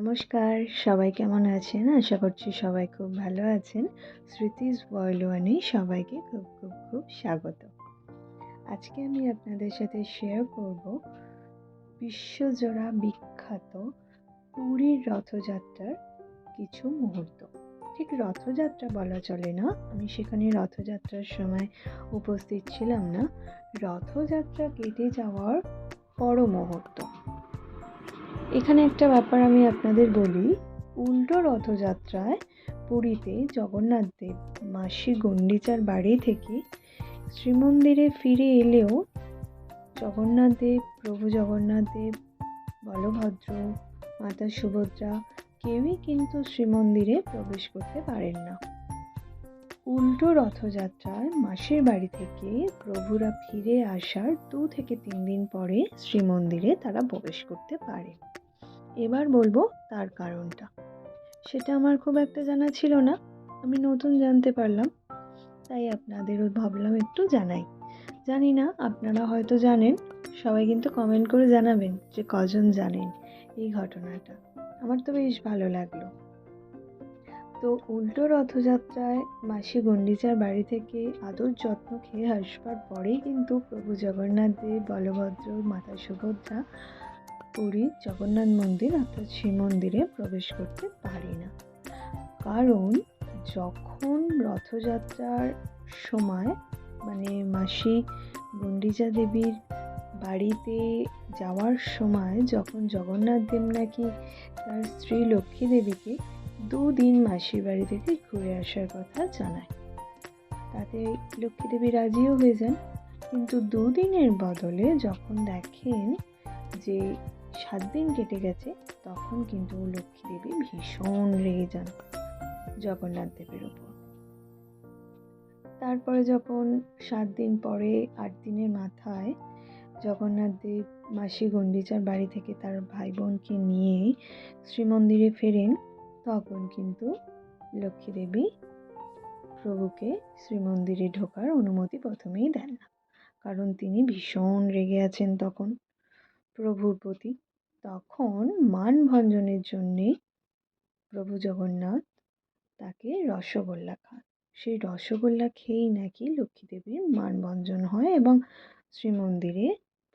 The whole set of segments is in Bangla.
নমস্কার, সবাই কেমন আছেন? আশা করছি সবাই খুব ভালো আছেন। স্মৃতিস ওয়ার্ল্ড ওয়ানে সবাইকে খুব খুব খুব স্বাগত। আজকে আমি আপনাদের সাথে শেয়ার করব বিশ্বজোড়া বিখ্যাত পুরীর রথযাত্রার কিছু মুহূর্ত। ঠিক রথযাত্রা বলা চলে না, আমি সেখানে রথযাত্রার সময় উপস্থিত ছিলাম না। রথযাত্রা কেটে যাওয়ার পর মুহূর্ত। এখানে একটা ব্যাপার আমি আপনাদের বলি, উল্টো রথযাত্রায় পুরীতে জগন্নাথ দেব মাসি গুন্ডিচার বাড়ি থেকে শ্রীমন্দিরে ফিরে এলেও জগন্নাথ দেব, প্রভু জগন্নাথ দেব, বলভদ্র, মাতা সুভদ্রা কেউই কিন্তু শ্রীমন্দিরে প্রবেশ করতে পারেন না। উল্টো রথযাত্রায় মাসির বাড়ি থেকে প্রভুরা ফিরে আসার 2 থেকে 3 দিন পরে শ্রীমন্দিরে তারা প্রবেশ করতে পারে। এবার বলবো তার কারণটা। সেটা আমার খুব একটা জানা ছিল না, আমি নতুন জানতে পারলাম, তাই আপনাদেরও ভাবলাম একটু জানাই। জানি না আপনারা হয়তো জানেন, সবাই কিন্তু কমেন্ট করে জানাবেন যে কজন জানেন এই ঘটনাটা। আমার তো বেশ ভালো লাগলো। তো উল্টো রথযাত্রায় মাসি গুন্ডিচার বাড়ি থেকে আদর যত্ন খেয়ে আসবার পরেই কিন্তু প্রভু জগন্নাথ দেব, বলভদ্র, মাতা সুভদ্রা পুরীর জগন্নাথ মন্দির অর্থাৎ শ্রীমন্দিরে প্রবেশ করতে পারি না। কারণ যখন রথযাত্রার সময় মানে মাসি গুন্ডিচা দেবীর বাড়িতে যাওয়ার সময় যখন জগন্নাথ দেব নাকি তার স্ত্রী লক্ষ্মী দেবীকে 2 দিন মাসির বাড়ি থেকে ঘুরে আসার কথা জানায়, তাতে লক্ষ্মী দেবী রাজিও হয়ে যান। কিন্তু 2 দিনের বদলে যখন দেখেন যে 7 দিন কেটে গেছে, তখন কিন্তু লক্ষ্মী দেবী ভীষণ রেগে যান জগন্নাথ দেবের উপর। তারপরে যখন 7 দিন পরে 8 দিনের মাথায় জগন্নাথ দেব মাসি গুন্ডিচার বাড়ি থেকে তার ভাই বোনকে নিয়ে শ্রীমন্দিরে ফেরেন, তখন কিন্তু লক্ষ্মী দেবী প্রভুকে শ্রীমন্দিরে ঢোকার অনুমতি প্রথমেই দেন না, কারণ তিনি ভীষণ রেগে আছেন তখন প্রভুর প্রতি। তখন মান ভঞ্জনের জন্যে প্রভু জগন্নাথ তাকে রসগোল্লা খান। সেই রসগোল্লা খেয়েই নাকি লক্ষ্মী দেবীর মান ভঞ্জন হয় এবং শ্রীমন্দিরে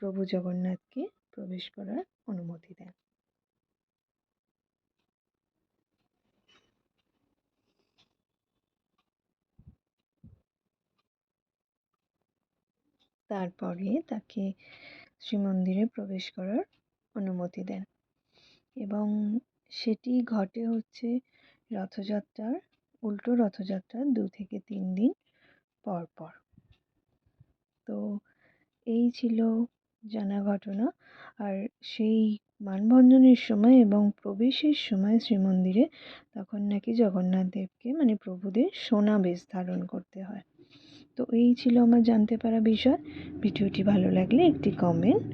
প্রভু জগন্নাথকে প্রবেশ করার অনুমতি দেন। তারপরে তাকে শ্রীমন্দিরে প্রবেশ করার অনুমতি দেন এবং সেটি ঘটে হচ্ছে রথযাত্রার উল্টো রথযাত্রার 2 থেকে 3 দিন পর পর। তো এই ছিল জানা ঘটনা। আর সেই মানভঞ্জনের সময় এবং প্রবেশের সময় শ্রীমন্দিরে তখন নাকি জগন্নাথ দেবকে মানে প্রভুদের সোনা বেশ ধারণ করতে হয়। তো এই ছিল আমার জানতে পারা বিষয়। ভিডিওটি ভালো লাগলে একটি কমেন্ট